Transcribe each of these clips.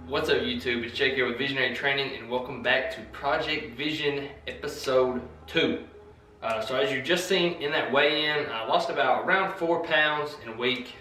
What's up YouTube, it's Jake here with Visionary Training and welcome back to Project Vision episode 2. So as you just seen in that weigh-in, I lost about around 4 pounds in a week,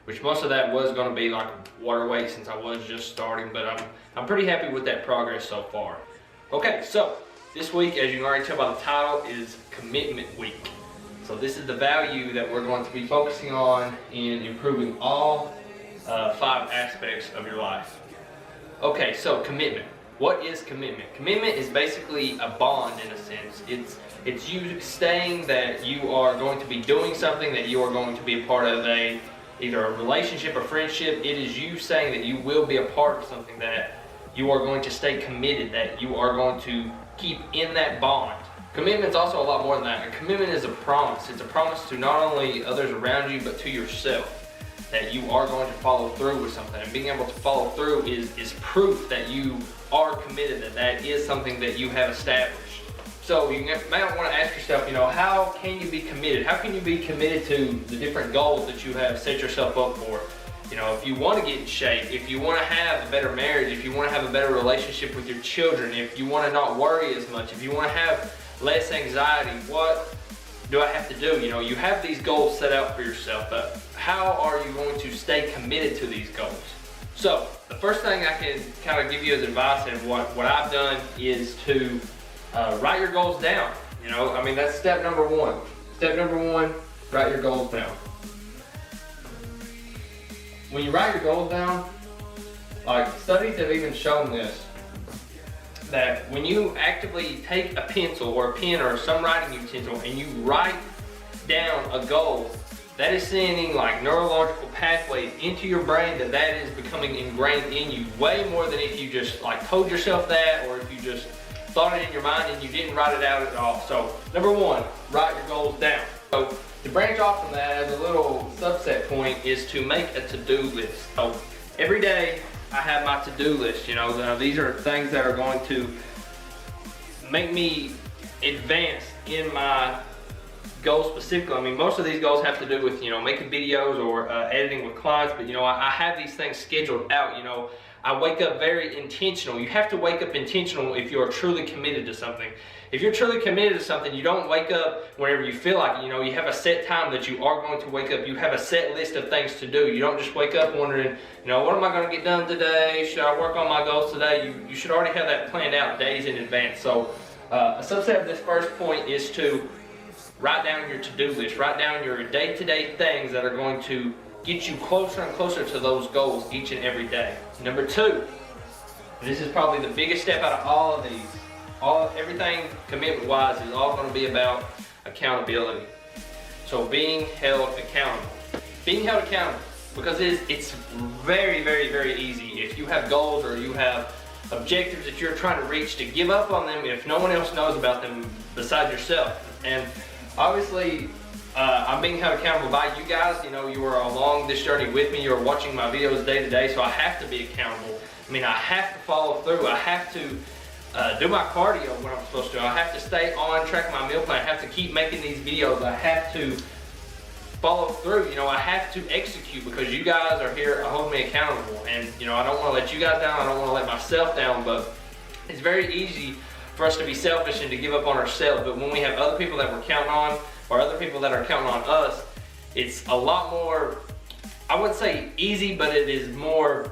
which most of that was going to be like water weight since I was just starting, but I'm pretty happy with that progress so far. Okay, so this week, as you can already tell by the title, is Commitment Week. So this is the value that we're going to be focusing on in improving all 5 aspects of your life. Okay, so commitment. What is commitment? Commitment is basically a bond in a sense. It's you saying that you are going to be doing something, that you are going to be a part of either a relationship or friendship. It is you saying that you will be a part of something, that you are going to stay committed, that you are going to keep in that bond. Commitment is also a lot more than that. A commitment is a promise. It's a promise to not only others around you, but to yourself, that you are going to follow through with something. And being able to follow through is proof that you are committed, that is something that you have established. So you might want to ask yourself, how can you be committed? How can you be committed to the different goals that you have set yourself up for? If you want to get in shape, if you want to have a better marriage, if you want to have a better relationship with your children, if you want to not worry as much, if you want to have less anxiety, what do I have to do? You have these goals set out for yourself, but how are you going to stay committed to these goals? So the first thing I can kind of give you as advice, and what I've done, is to write your goals down. That's step number 1. Step number 1, write your goals down. When you write your goals down, like studies have even shown this, that when you actively take a pencil or a pen or some writing utensil and you write down a goal, that is sending like neurological pathways into your brain that is becoming ingrained in you way more than if you just like told yourself that, or if you just thought it in your mind and you didn't write it out at all. So number 1, write your goals down. So to branch off from that, as a little subset point, is to make a to-do list. So every day I have my to-do list. These are things that are going to make me advance in my goals specifically. Most of these goals have to do with, making videos or editing with clients, but I have these things scheduled out. I wake up very intentional. You have to wake up intentional if you are truly committed to something. If you're truly committed to something, you don't wake up whenever you feel like it. You have a set time that you are going to wake up. You have a set list of things to do. You don't just wake up wondering, what am I going to get done today? Should I work on my goals today? You should already have that planned out days in advance. So a subset of this first point is to write down your to-do list. Write down your day-to-day things that are going to get you closer and closer to those goals each and every day. Number 2, this is probably the biggest step out of all of these. Everything commitment-wise is all going to be about accountability. So being held accountable. Being held accountable, because it's very, very, very easy if you have goals or you have objectives that you're trying to reach, to give up on them if no one else knows about them besides yourself. And obviously, I'm being held accountable by you guys. You are along this journey with me. You're watching my videos day to day, so I have to be accountable. I have to follow through. I have to do my cardio when I'm supposed to. I have to stay on track with my meal plan. I have to keep making these videos. I have to follow through. I have to execute, because you guys are here holding me accountable. And I don't want to let you guys down. I don't want to let myself down. But it's very easy for us to be selfish and to give up on ourselves. But when we have other people that we're counting on, or other people that are counting on us, it's a lot more, I wouldn't say easy, but it is more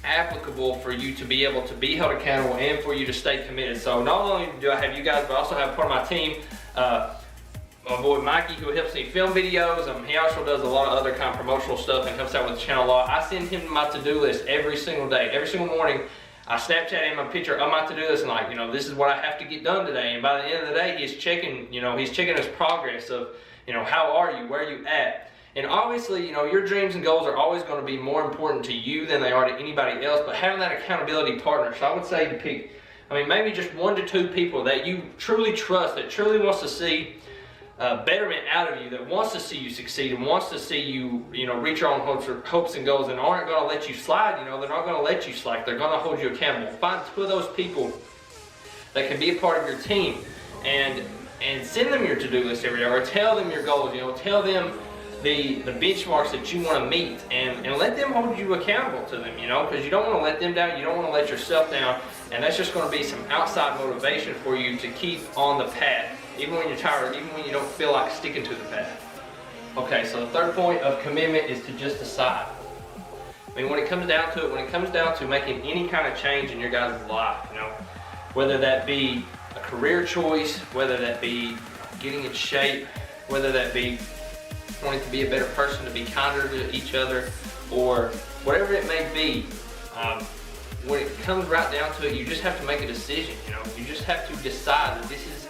applicable for you to be able to be held accountable and for you to stay committed. So not only do I have you guys, but I also have part of my team, my boy Mikey, who helps me film videos. He also does a lot of other kind of promotional stuff and helps out with the channel a lot. I send him my to-do list every single day. Every single morning, I Snapchat him a picture of my to-do list and this is what I have to get done today. And by the end of the day, he's checking, he's checking his progress of, how are you, where are you at? And obviously, your dreams and goals are always going to be more important to you than they are to anybody else, but having that accountability partner. So I would say to pick, maybe just 1 to 2 people that you truly trust, that truly wants to see betterment out of you, that wants to see you succeed and wants to see you, reach your own hopes and goals, and aren't going to let you slide. They're not going to let you slack. They're going to hold you accountable. Find 2 of those people that can be a part of your team, and send them your to-do list every day, or tell them your goals. Tell them the benchmarks that you want to meet, and let them hold you accountable to them, you know, because you don't want to let them down, you don't want to let yourself down, and that's just going to be some outside motivation for you to keep on the path, even when you're tired, even when you don't feel like sticking to the path. Okay, so the third point of commitment is to just decide. I mean, when it comes down to it, when it comes down to making any kind of change in your guys' life, you know, whether that be a career choice, whether that be getting in shape, whether that be wanting to be a better person, to be kinder to each other, or whatever it may be, when it comes right down to it, you just have to make a decision, you know. You just have to decide that this is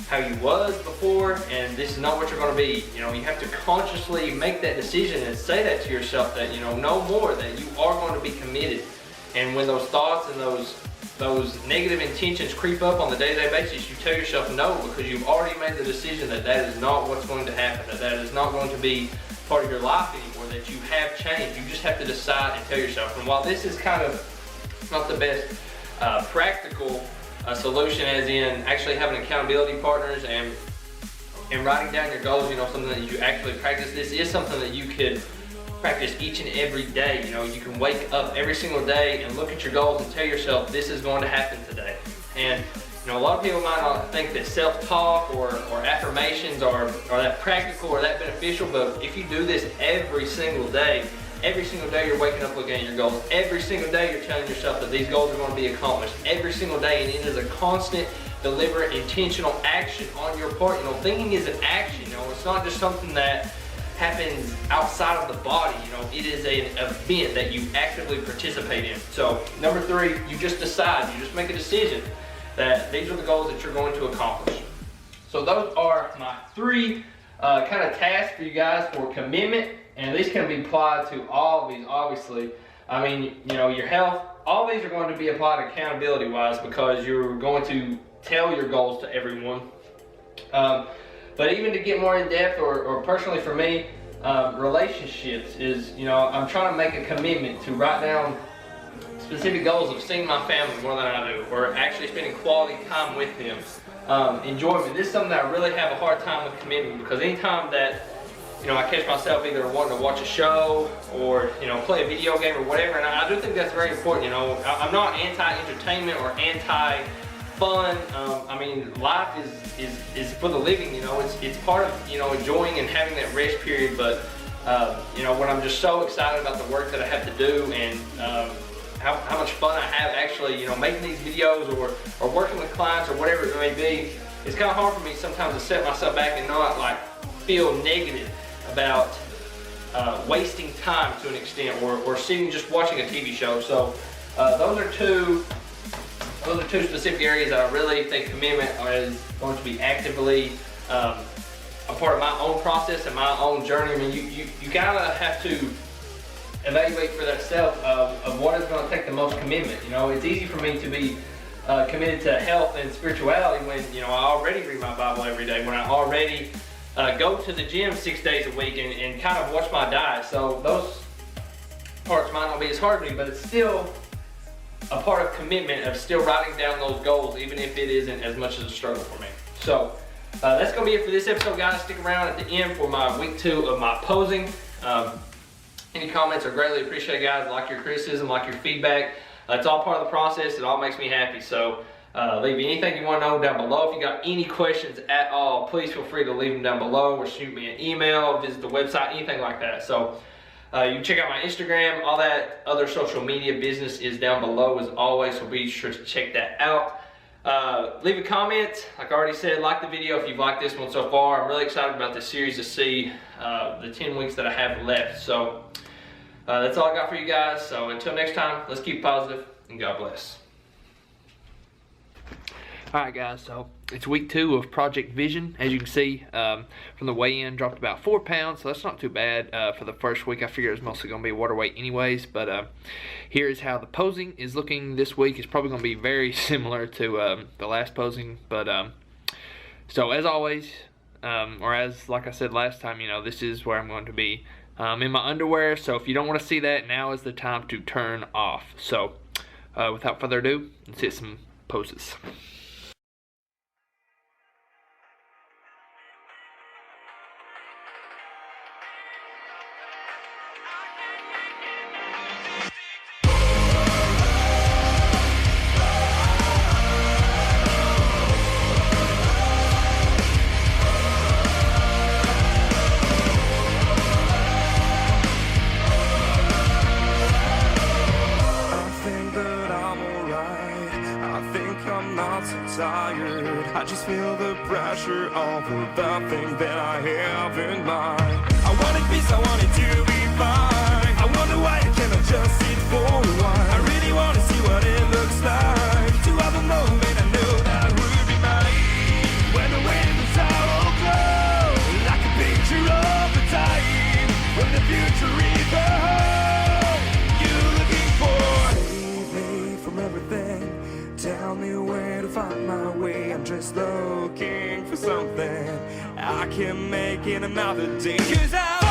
how you was before and this is not what you're going to be. You know, you have to consciously make that decision and say that to yourself, that, you know, no more, that you are going to be committed. And when those thoughts and those negative intentions creep up on the day-to-day basis, you tell yourself no, because you've already made the decision that that is not what's going to happen, that that is not going to be part of your life anymore, that you have changed. You just have to decide and tell yourself. And while this is kind of not the best practical solution, as in actually having accountability partners and writing down your goals, you know, something that you actually practice, this is something that you could practice each and every day. You know, you can wake up every single day and look at your goals and tell yourself this is going to happen today. And you know, a lot of people might not think that self-talk or affirmations are that practical or that beneficial, but if you do this every single day you're waking up looking at your goals. Every single day you're telling yourself that these goals are going to be accomplished. Every single day, and it is a constant, deliberate, intentional action on your part. You know, thinking is an action. You know, it's not just something that happens outside of the body. You know, it is an event that you actively participate in. So number 3, you just decide. You just make a decision that these are the goals that you're going to accomplish. So those are my 3 kind of tasks for you guys for commitment, and these can be applied to all of these, obviously. I mean, you know, your health, all these are going to be applied accountability wise, because you're going to tell your goals to everyone. But even to get more in depth, or personally for me, relationships is, you know, I'm trying to make a commitment to write down specific goals of seeing my family more than I do, or actually spending quality time with them. Enjoyment. This is something that I really have a hard time with commitment, because anytime that, you know, I catch myself either wanting to watch a show or, you know, play a video game or whatever, and I do think that's very important. You know, I'm not anti-entertainment or anti-fun. I mean, life is for the living. You know, it's part of, you know, enjoying and having that rest period. But you know, when I'm just so excited about the work that I have to do, and how much fun I have actually, you know, making these videos or working with clients or whatever it may be, it's kind of hard for me sometimes to set myself back and not like feel negative about wasting time to an extent, or sitting just watching a TV show. So those are two specific areas that I really think commitment is going to be actively a part of my own process and my own journey. I mean, you gotta have to evaluate for that self of what is going to take the most commitment. You know, it's easy for me to be committed to health and spirituality when, you know, I already read my Bible every day, when I already go to the gym 6 days a week and kind of watch my diet. So those parts might not be as hard to me, but it's still a part of commitment of still writing down those goals, even if it isn't as much as a struggle for me. So that's going to be it for this episode, guys. Stick around at the end for my week 2 of my posing. Any comments are greatly appreciated, guys. Like your criticism, like your feedback. It's all part of the process. It all makes me happy. So leave anything you want to know down below. If you got any questions at all, please feel free to leave them down below, or shoot me an email, visit the website, anything like that. So you can check out my Instagram. All that other social media business is down below as always, so be sure to check that out. Leave a comment. Like I already said, like the video if you've liked this one so far. I'm really excited about this series to see the 10 weeks that I have left. So that's all I got for you guys. So until next time, let's keep positive, and God bless. Alright guys, so it's week 2 of Project Vision. As you can see, from the weigh-in, dropped about 4 pounds, so that's not too bad for the first week. I figured it was mostly going to be water weight anyways, but here is how the posing is looking this week. It's probably going to be very similar to the last posing, but so as always, or as like I said last time, you know, this is where I'm going to be in my underwear, so if you don't want to see that, now is the time to turn off. So without further ado, let's hit some poses. I just feel the pressure of the thing that I have in mind. I wanted peace, I wanted to be fine. I wonder why I cannot just sit for a while. I really want to see what it looks like to have a moment I know that would be mine. When the windows are all closed, like a picture of a time when the future is the home you're looking for. Save me from everything. Tell me where to find my way. I'm just looking for something I can make in another day. 'Cause I